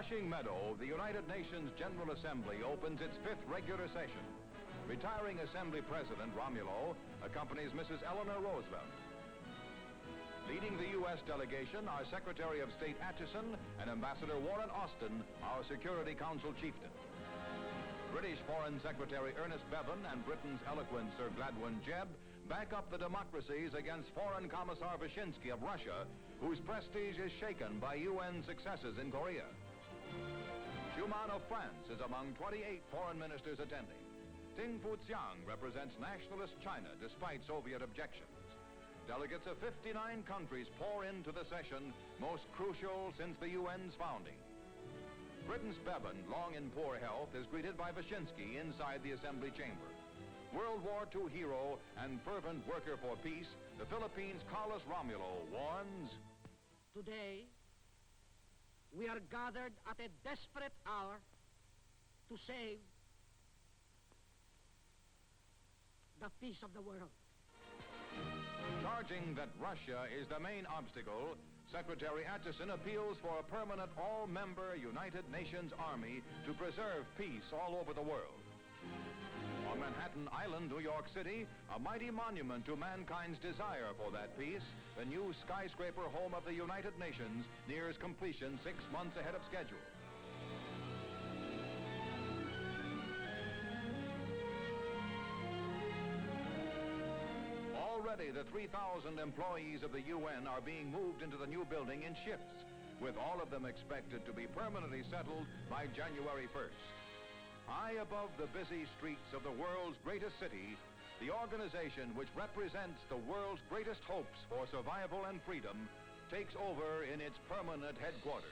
Flushing Meadow, the United Nations General Assembly opens its 5th regular session. Retiring Assembly President Romulo accompanies Mrs. Eleanor Roosevelt. Leading the U.S. delegation are Secretary of State Atchison and Ambassador Warren Austin, our Security Council chieftain. British Foreign Secretary Ernest Bevin and Britain's eloquent Sir Gladwin Jebb back up the democracies against Foreign Commissar Wyszynski of Russia, whose prestige is shaken by UN successes in Korea. Schuman of France is among 28 foreign ministers attending. Ting Fujiang represents nationalist China despite Soviet objections. Delegates of 59 countries pour into the session, most crucial since the UN's founding. Britain's Bevin, long in poor health, is greeted by Wyszynski inside the Assembly chamber. World War II hero and fervent worker for peace, the Philippines' Carlos Romulo warns, "Today, we are gathered at a desperate hour to save the peace of the world." Charging that Russia is the main obstacle, Secretary Atchison appeals for a permanent all-member United Nations Army to preserve peace all over the world. On Manhattan Island, New York City, a mighty monument to mankind's desire for that peace, the new skyscraper home of the United Nations, nears completion 6 months ahead of schedule. Already, the 3,000 employees of the UN are being moved into the new building in shifts, with all of them expected to be permanently settled by January 1st. High above the busy streets of the world's greatest city, the organization which represents the world's greatest hopes for survival and freedom takes over in its permanent headquarters.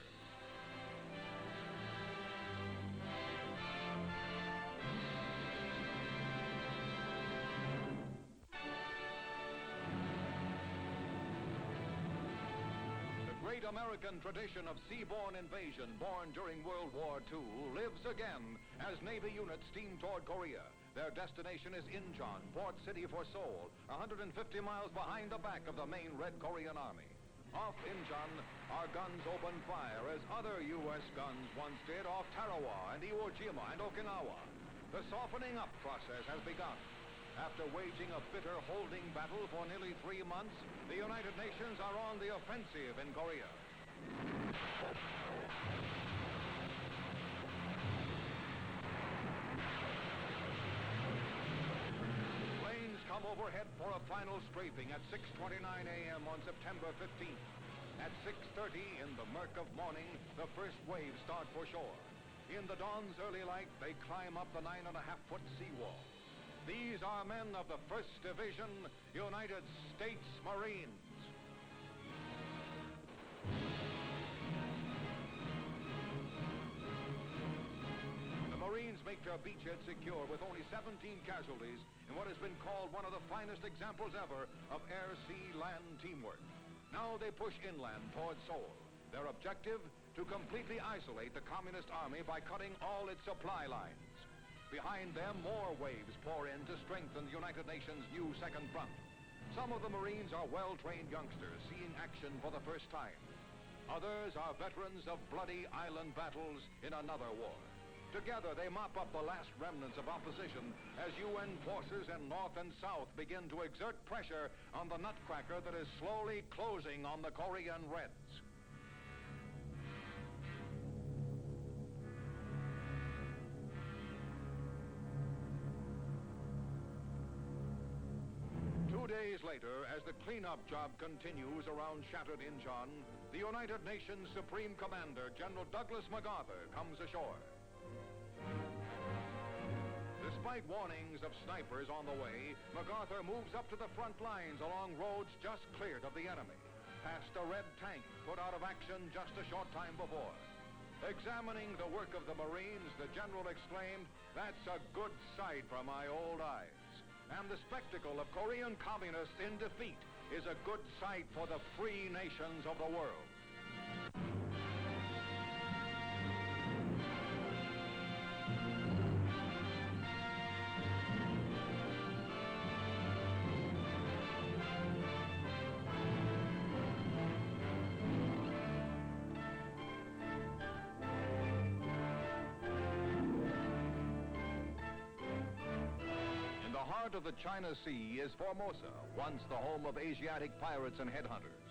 The great American tradition of seaborne invasion born during World War II lives again as Navy units steam toward Korea. Their destination is Incheon, port city for Seoul, 150 miles behind the back of the main Red Korean Army. Off Incheon, our guns open fire as other U.S. guns once did off Tarawa and Iwo Jima and Okinawa. The softening up process has begun. After waging a bitter holding battle for nearly 3 months, the United Nations are on the offensive in Korea. Planes come overhead for a final strafing at 6:29 a.m. on September 15th. At 6:30 in the murk of morning, the first waves start for shore. In the dawn's early light, they climb up the 9.5-foot seawall. These are men of the 1st Division, United States Marines. The Marines make their beachhead secure with only 17 casualties in what has been called one of the finest examples ever of air-sea-land teamwork. Now they push inland toward Seoul. Their objective, to completely isolate the Communist Army by cutting all its supply lines. Behind them, more waves pour in to strengthen the United Nations' new second front. Some of the Marines are well-trained youngsters seeing action for the first time. Others are veterans of bloody island battles in another war. Together, they mop up the last remnants of opposition as UN forces in North and South begin to exert pressure on the nutcracker that is slowly closing on the Korean Reds. Two days later, as the cleanup job continues around shattered Incheon, the United Nations Supreme Commander, General Douglas MacArthur, comes ashore. Despite warnings of snipers on the way, MacArthur moves up to the front lines along roads just cleared of the enemy, past a red tank put out of action just a short time before. Examining the work of the Marines, the general exclaimed, "That's a good sight for my old eyes." And the spectacle of Korean communists in defeat is a good sight for the free nations of the world. heart of the China Sea is Formosa, once the home of Asiatic pirates and headhunters.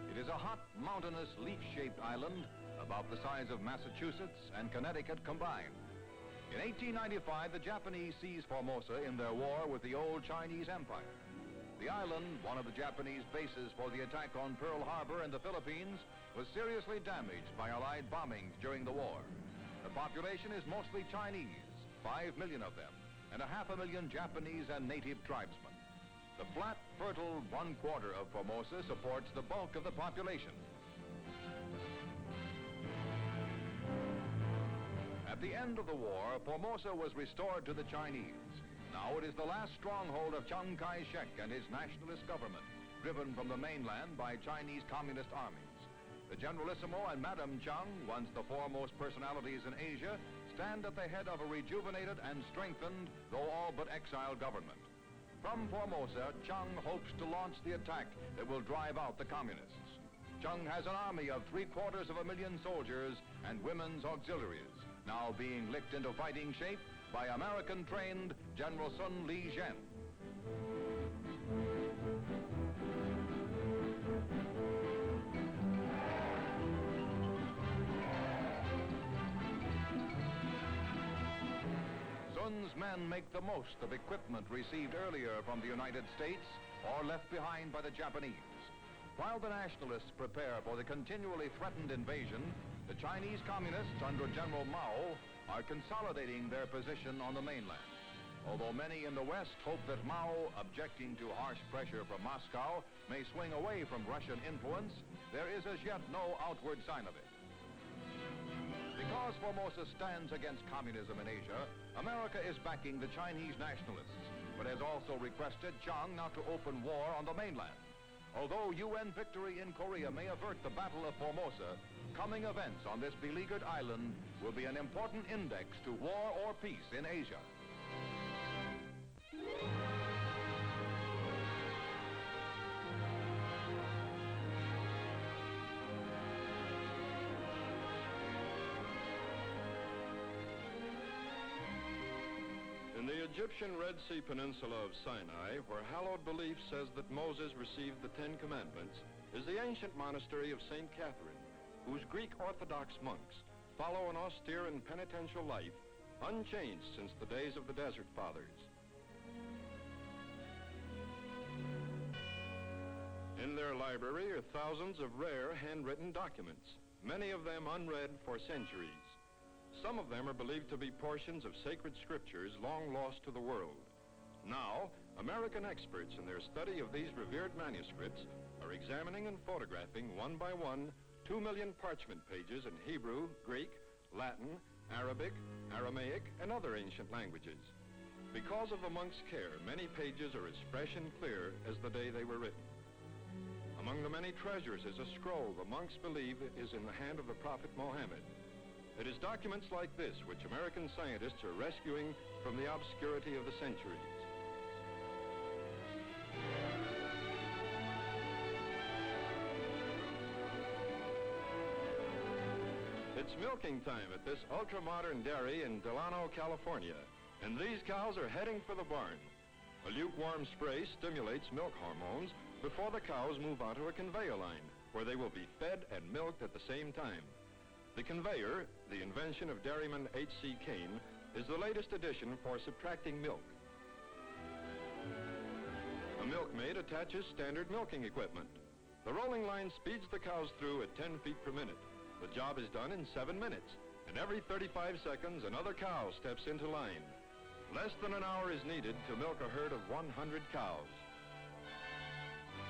It is a hot, mountainous, leaf-shaped island about the size of Massachusetts and Connecticut combined. In 1895, the Japanese seized Formosa in their war with the old Chinese Empire. The island, one of the Japanese bases for the attack on Pearl Harbor in the Philippines, was seriously damaged by Allied bombings during the war. The population is mostly Chinese, 5 million of them, and 500,000 Japanese and native tribesmen. The flat, fertile 1/4 of Formosa supports the bulk of the population. At the end of the war, Formosa was restored to the Chinese. Now it is the last stronghold of Chiang Kai-shek and his nationalist government, driven from the mainland by Chinese communist armies. The Generalissimo and Madame Chiang, once the foremost personalities in Asia, stand at the head of a rejuvenated and strengthened, though all but exiled government. From Formosa, Chiang hopes to launch the attack that will drive out the communists. Chiang has an army of 750,000 soldiers and women's auxiliaries, now being licked into fighting shape by American-trained General Sun Li-Zhen. Sun's men make the most of equipment received earlier from the United States or left behind by the Japanese. While the nationalists prepare for the continually threatened invasion, the Chinese communists under General Mao are consolidating their position on the mainland. Although many in the West hope that Mao, objecting to harsh pressure from Moscow, may swing away from Russian influence, there is as yet no outward sign of it. Because Formosa stands against communism in Asia, America is backing the Chinese nationalists, but has also requested Chiang not to open war on the mainland. Although UN victory in Korea may avert the Battle of Formosa, coming events on this beleaguered island will be an important index to war or peace in Asia. In the Egyptian Red Sea Peninsula of Sinai, where hallowed belief says that Moses received the Ten Commandments, is the ancient monastery of St. Catherine, whose Greek Orthodox monks follow an austere and penitential life, unchanged since the days of the Desert Fathers. In their library are thousands of rare handwritten documents, many of them unread for centuries. Some of them are believed to be portions of sacred scriptures long lost to the world. Now, American experts in their study of these revered manuscripts are examining and photographing one by one 2 million parchment pages in Hebrew, Greek, Latin, Arabic, Aramaic, and other ancient languages. Because of the monks' care, many pages are as fresh and clear as the day they were written. Among the many treasures is a scroll the monks believe is in the hand of the Prophet Mohammed. It is documents like this which American scientists are rescuing from the obscurity of the centuries. It's milking time at this ultra-modern dairy in Delano, California, and these cows are heading for the barn. A lukewarm spray stimulates milk hormones before the cows move onto a conveyor line, where they will be fed and milked at the same time. The conveyor, the invention of dairyman H.C. Kane, is the latest addition for subtracting milk. A milkmaid attaches standard milking equipment. The rolling line speeds the cows through at 10 feet per minute. The job is done in 7 minutes, and every 35 seconds another cow steps into line. Less than an hour is needed to milk a herd of 100 cows.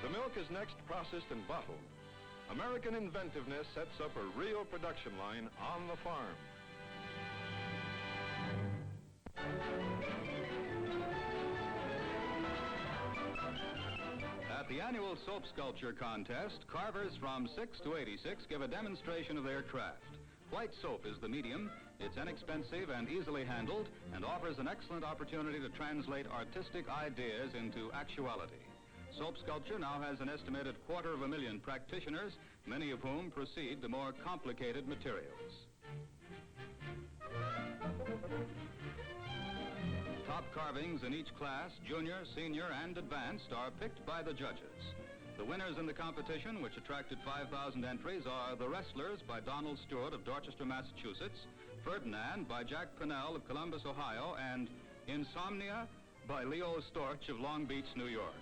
The milk is next processed and bottled. American inventiveness sets up a real production line on the farm. At the annual soap sculpture contest, carvers from 6 to 86 give a demonstration of their craft. White soap is the medium. It's inexpensive and easily handled and offers an excellent opportunity to translate artistic ideas into actuality. Soap sculpture now has an estimated 250,000 practitioners, many of whom proceed to more complicated materials. Top carvings in each class, junior, senior, and advanced, are picked by the judges. The winners in the competition, which attracted 5,000 entries, are The Wrestlers by Donald Stewart of Dorchester, Massachusetts, Ferdinand by Jack Pinnell of Columbus, Ohio, and Insomnia by Leo Storch of Long Beach, New York.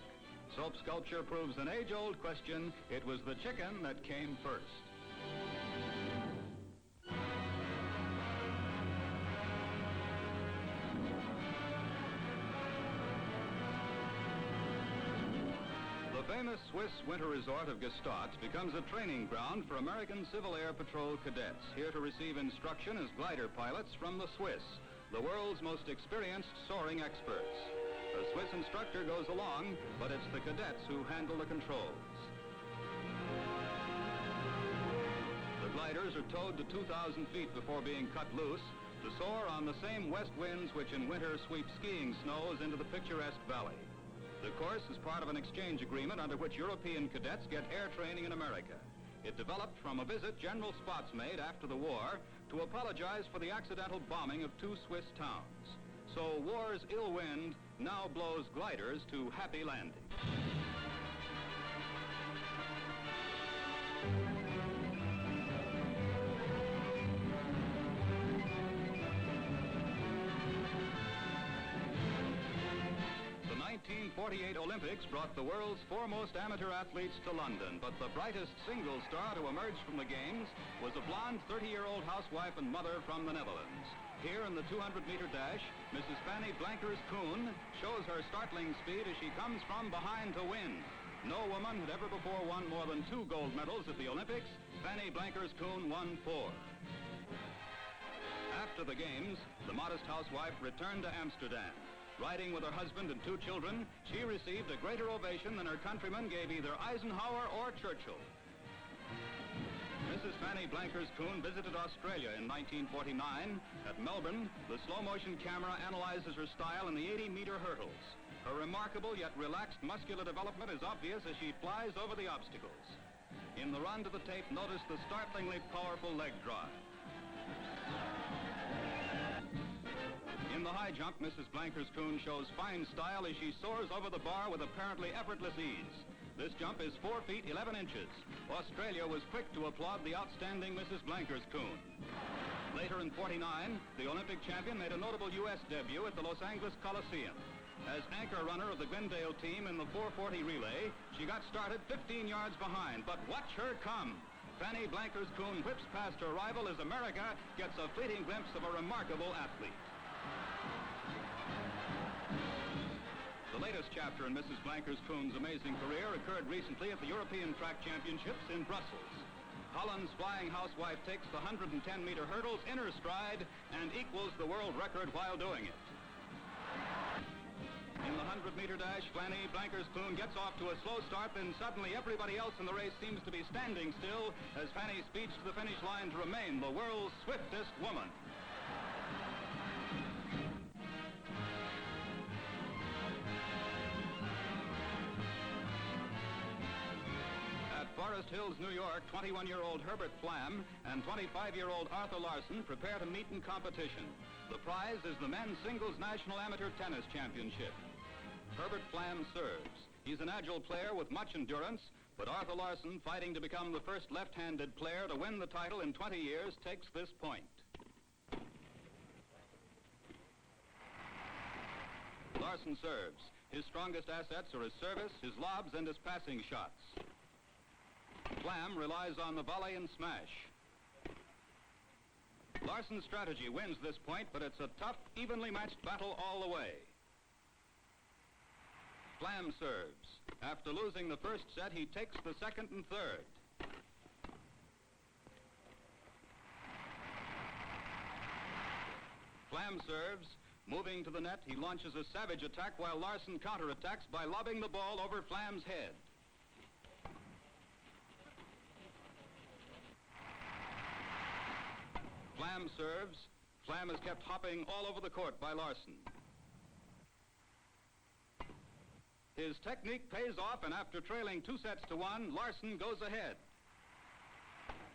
Soap sculpture proves an age-old question. It was the chicken that came first. The famous Swiss winter resort of Gstaad becomes a training ground for American Civil Air Patrol cadets, here to receive instruction as glider pilots from the Swiss, the world's most experienced soaring experts. A Swiss instructor goes along, but it's the cadets who handle the controls. The gliders are towed to 2,000 feet before being cut loose to soar on the same west winds which in winter sweep skiing snows into the picturesque valley. The course is part of an exchange agreement under which European cadets get air training in America. It developed from a visit General Spots made after the war to apologize for the accidental bombing of 2 Swiss towns. So war's ill wind now blows gliders to happy landing. The 1948 Olympics brought the world's foremost amateur athletes to London, but the brightest single star to emerge from the Games was a blonde 30-year-old housewife and mother from the Netherlands. Here in the 200-meter dash, Mrs. Fanny Blankers-Koen shows her startling speed as she comes from behind to win. No woman had ever before won more than 2 gold medals at the Olympics. Fanny Blankers-Koen won 4. After the Games, the modest housewife returned to Amsterdam. Riding with her husband and 2 children, she received a greater ovation than her countrymen gave either Eisenhower or Churchill. Mrs. Fanny Blankers-Koen visited Australia in 1949. At Melbourne, the slow-motion camera analyzes her style in the 80-meter hurdles. Her remarkable yet relaxed muscular development is obvious as she flies over the obstacles. In the run to the tape, notice the startlingly powerful leg drive. In the high jump, Mrs. Blankers-Koen shows fine style as she soars over the bar with apparently effortless ease. This jump is 4 feet 11 inches. Australia was quick to applaud the outstanding Mrs. Blankers-Koen. Later in '49, the Olympic champion made a notable U.S. debut at the Los Angeles Coliseum. As anchor runner of the Glendale team in the 440 relay, she got started 15 yards behind, but watch her come. Fanny Blankers-Koen whips past her rival as America gets a fleeting glimpse of a remarkable athlete. The latest chapter in Mrs. Blankers-Koen's amazing career occurred recently at the European Track Championships in Brussels. Holland's flying housewife takes the 110-meter hurdles in her stride and equals the world record while doing it. In the 100-meter dash, Fanny Blankers-Koen gets off to a slow start, then suddenly everybody else in the race seems to be standing still as Fanny speeds to the finish line to remain the world's swiftest woman. Forest Hills, New York, 21-year-old Herbert Flam and 25-year-old Arthur Larson prepare to meet in competition. The prize is the men's singles national amateur tennis championship. Herbert Flam serves. He's an agile player with much endurance, but Arthur Larson, fighting to become the first left-handed player to win the title in 20 years, takes this point. Larson serves. His strongest assets are his service, his lobs, and his passing shots. Flam relies on the volley and smash. Larson's strategy wins this point, but it's a tough, evenly matched battle all the way. Flam serves. After losing the first set, he takes the second and third. Flam serves. Moving to the net, he launches a savage attack while Larson counterattacks by lobbing the ball over Flam's head. Flam serves. Flam is kept hopping all over the court by Larson. His technique pays off, and after trailing 2-1, Larson goes ahead.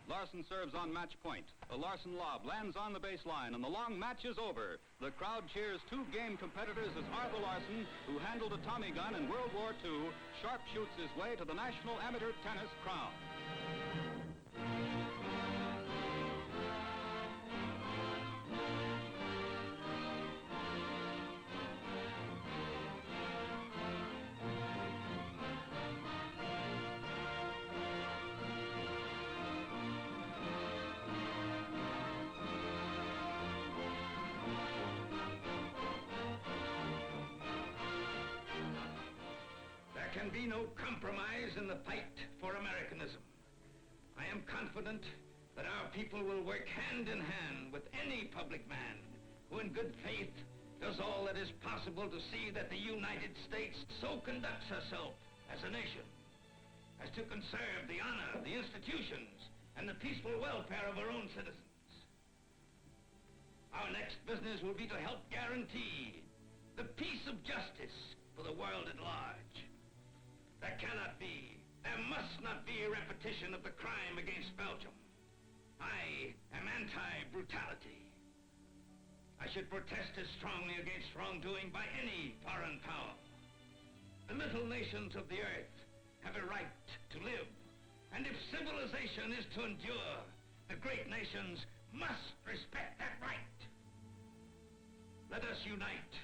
Larson serves on match point. The Larson lob lands on the baseline, and the long match is over. The crowd cheers two game competitors as Arthur Larson, who handled a Tommy gun in World War II, sharpshoots his way to the National Amateur Tennis crown. There can be no compromise in the fight for Americanism. I am confident that our people will work hand in hand with any public man who in good faith does all that is possible to see that the United States so conducts herself as a nation as to conserve the honor, the institutions, and the peaceful welfare of her own citizens. Our next business will be to help guarantee the peace of justice for the world at large. There cannot be, there must not be a repetition of the crime against Belgium. I am anti-brutality. I should protest as strongly against wrongdoing by any foreign power. The little nations of the earth have a right to live, and if civilization is to endure, the great nations must respect that right. Let us unite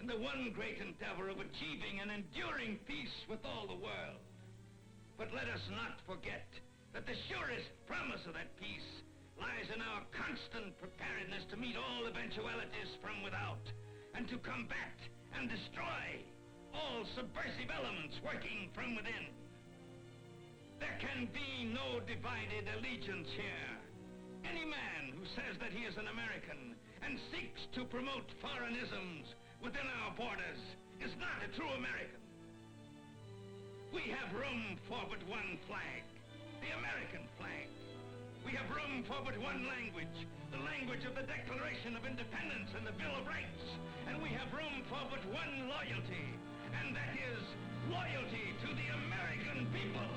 in the one great endeavor of achieving an enduring peace with all the world. But let us not forget that the surest promise of that peace lies in our constant preparedness to meet all eventualities from without and to combat and destroy all subversive elements working from within. There can be no divided allegiance here. Any man who says that he is an American and seeks to promote foreignisms within our borders is not a true American. We have room for but one flag, the American flag. We have room for but one language, the language of the Declaration of Independence and the Bill of Rights. And we have room for but one loyalty, and that is loyalty to the American people.